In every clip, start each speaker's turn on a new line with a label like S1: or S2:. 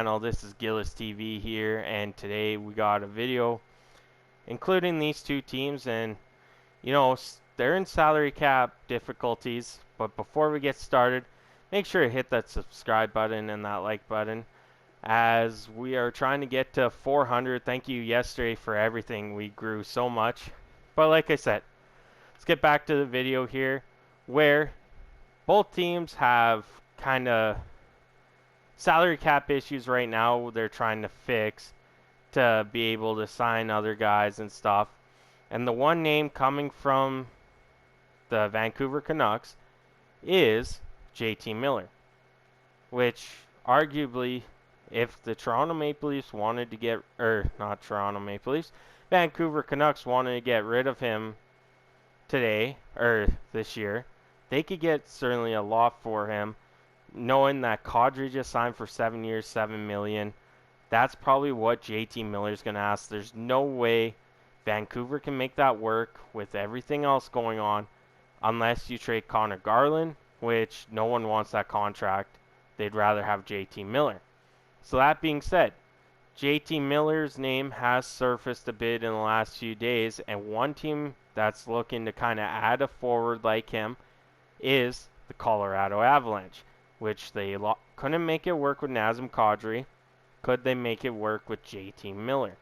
S1: channel. This is Gillis TV here, and today we got a video including these two teams, and they're in salary cap difficulties. But before we get started, make sure to hit that subscribe button and that like button as we are trying to get to 400. Thank you yesterday for everything. We grew so much. But like I said, let's get back to the video here where both teams have kind of salary cap issues right now they're trying to fix to be able to sign other guys and stuff. And the one name coming from the Vancouver Canucks is JT Miller, which arguably, if the Toronto Maple Leafs wanted to get, or not Toronto Maple Leafs, Vancouver Canucks wanted to get rid of him today, or this year, they could get certainly a lot for him, knowing that Kadri just signed for 7 years, $7 million. That's probably what JT Miller's going to ask. There's no way Vancouver can make that work with everything else going on unless you trade Connor Garland, which no one wants that contract. They'd rather have JT Miller. So that being said, JT Miller's name has surfaced a bit in the last few days, and one team that's looking to kind of add a forward like him is the Colorado Avalanche, which they couldn't make it work with Nazem Kadri. Could they make it work with JT Miller?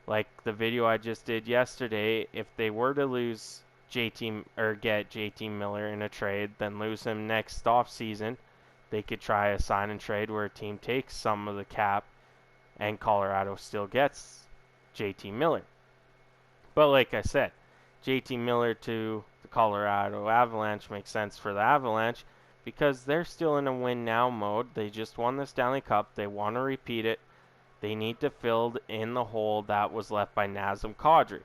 S1: Like the video I just did yesterday, if they were to lose JT or get JT Miller in a trade, then lose him next off season, they could try a sign and trade where a team takes some of the cap and Colorado still gets JT Miller. But like I said, JT Miller to the Colorado Avalanche makes sense for the Avalanche because they're still in a win now mode. They just won the Stanley Cup. They want to repeat it. They need to fill in the hole that was left by Nazem Kadri.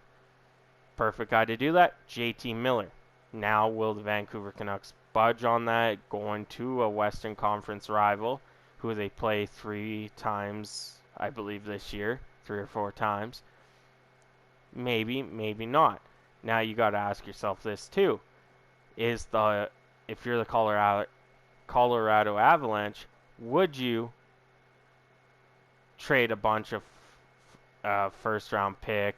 S1: Perfect guy to do that, JT Miller. Now will the Vancouver Canucks budge on that, going to a Western Conference rival who they play 3 times, I believe, this year, 3 or 4 times? Maybe, maybe not. Now you got to ask yourself this too: if you're the Colorado Avalanche, would you trade a bunch of first-round pick,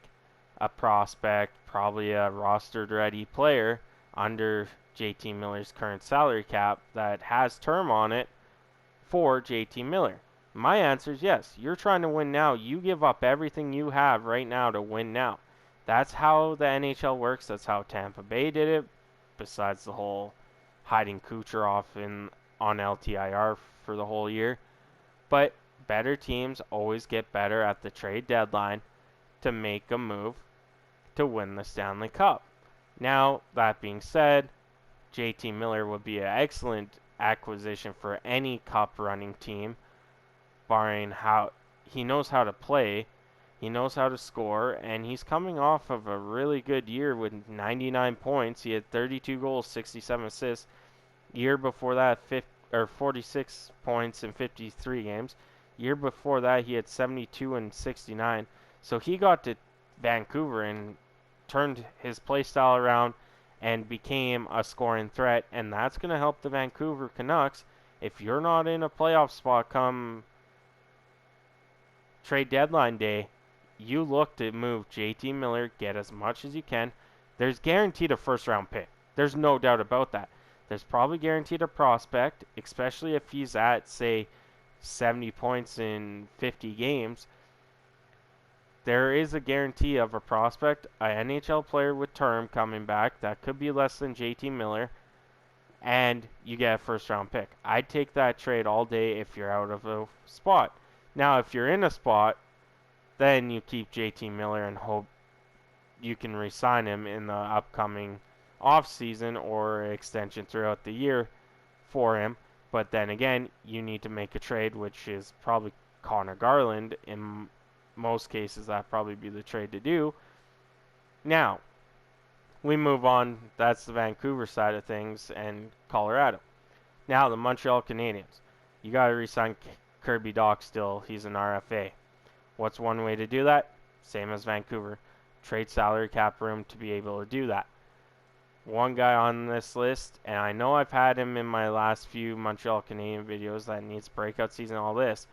S1: a prospect, probably a rostered-ready player under JT Miller's current salary cap that has term on it for JT Miller? My answer is yes. You're trying to win now. You give up everything you have right now to win now. That's how the NHL works. That's how Tampa Bay did it, besides the whole hiding Kucherov on LTIR for the whole year. But better teams always get better at the trade deadline to make a move to win the Stanley Cup. Now, that being said, JT Miller would be an excellent acquisition for any cup-running team, barring how he knows how to play, he knows how to score, and he's coming off of a really good year with 99 points. He had 32 goals, 67 assists. Year before that, 46 points in 53 games. Year before that, he had 72 and 69. So he got to Vancouver and turned his play style around and became a scoring threat, and that's going to help the Vancouver Canucks. If you're not in a playoff spot come trade deadline day, you look to move JT Miller, get as much as you can. There's guaranteed a first-round pick. There's no doubt about that. There's probably guaranteed a prospect, especially if he's at, say, 70 points in 50 games. There is a guarantee of a prospect, an NHL player with term coming back. That could be less than JT Miller, and you get a first-round pick. I'd take that trade all day if you're out of a spot. Now, if you're in a spot, then you keep JT Miller and hope you can re-sign him in the upcoming off-season or extension throughout the year for him. But then again, you need to make a trade, which is probably Connor Garland. In most cases, that'd probably be the trade to do. Now, we move on. That's the Vancouver side of things and Colorado. Now, the Montreal Canadiens. You got to re-sign Kirby Dach still. He's an RFA. What's one way to do that? Same as Vancouver. Trade salary cap room to be able to do that. One guy on this list, and I know I've had him in my last few Montreal Canadiens videos that needs breakout season, all this,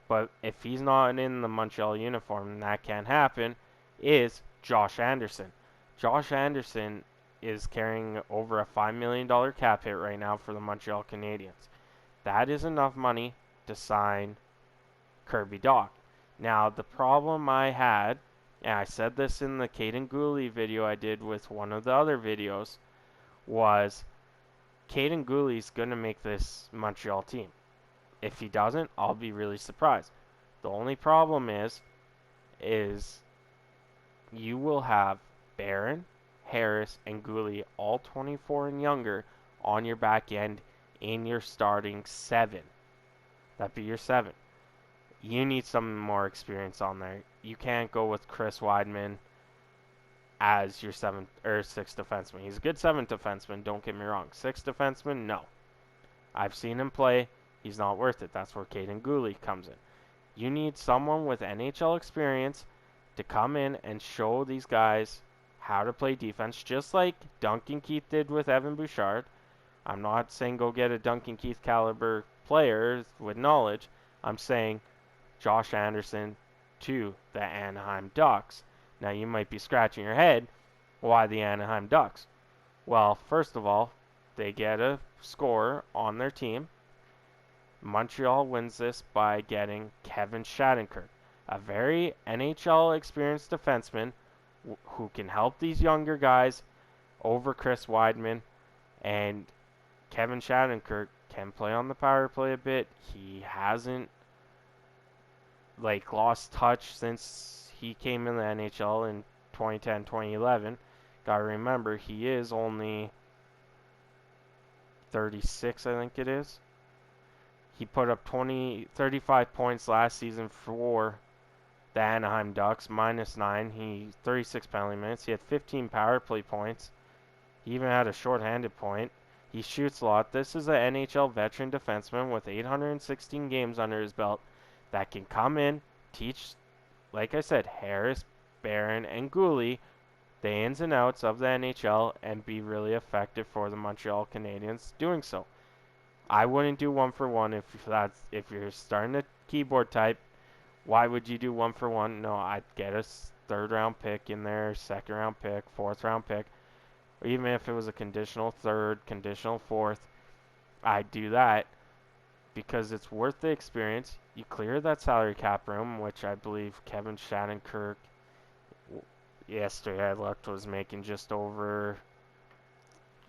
S1: but if he's not in the Montreal uniform, and that can't happen, is Josh Anderson. Josh Anderson is carrying over a $5 million cap hit right now for the Montreal Canadiens. That is enough money to sign Kirby Dach. Now, the problem I had, and I said this in the Caden Gooley video I did with one of the other videos, was Caden Gooley's going to make this Montreal team. If he doesn't, I'll be really surprised. The only problem is you will have Barron, Harris, and Gooley, all 24 and younger, on your back end in your starting 7. That'd be your 7. You need some more experience on there. You can't go with Chris Weidman as your 7th or 6th defenseman. He's a good 7th defenseman, don't get me wrong. 6th defenseman, no. I've seen him play. He's not worth it. That's where Caden Gooley comes in. You need someone with NHL experience to come in and show these guys how to play defense, just like Duncan Keith did with Evan Bouchard. I'm not saying go get a Duncan Keith caliber player with knowledge. I'm saying Josh Anderson to the Anaheim Ducks. Now you might be scratching your head, why the Anaheim Ducks? Well, first of all, they get a scorer on their team. Montreal wins this by getting Kevin Shattenkirk, a very NHL experienced defenseman who can help these younger guys over Chris Weidman. And Kevin Shattenkirk can play on the power play a bit. He hasn't lost touch since he came in the NHL in 2010, 2011. Gotta remember, he is only 36, I think it is. He put up 35 points last season for the Anaheim Ducks, -9. He 36 penalty minutes. He had 15 power play points. He even had a shorthanded point. He shoots a lot. This is an NHL veteran defenseman with 816 games under his belt that can come in, teach, like I said, Harris, Barron, and Gooley the ins and outs of the NHL and be really effective for the Montreal Canadiens doing so. I wouldn't do 1-for-1 if you're starting a keyboard type. Why would you do 1-for-1? No, I'd get a 3rd round pick in there, 2nd round pick, 4th round pick, or even if it was a conditional 3rd, conditional 4th, I'd do that because it's worth the experience. You clear that salary cap room, which I believe Kevin Shattenkirk, yesterday I looked, was making just under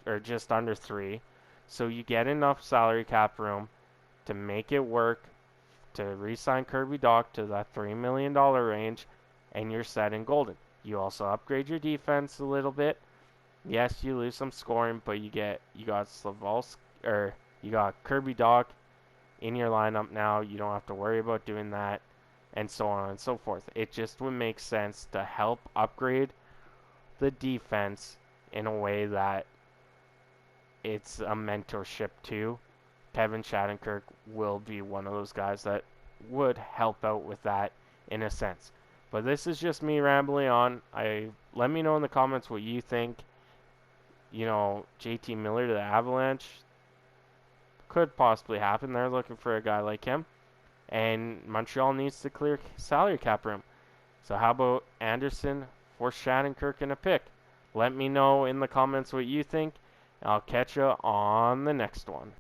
S1: 3. So you get enough salary cap room to make it work, to re-sign Kirby Dach to that $3 million range, and you're set and golden. You also upgrade your defense a little bit. Yes, you lose some scoring, but you got Kirby Dach in your lineup now. You don't have to worry about doing that, and so on and so forth. It just would make sense to help upgrade the defense in a way that it's a mentorship too. Kevin Shattenkirk will be one of those guys that would help out with that in a sense. But this is just me rambling on. Let me know in the comments what you think. JT Miller to the Avalanche could possibly happen. They're looking for a guy like him. And Montreal needs to clear salary cap room. So how about Anderson for Shattenkirk and a pick? Let me know in the comments what you think. I'll catch you on the next one.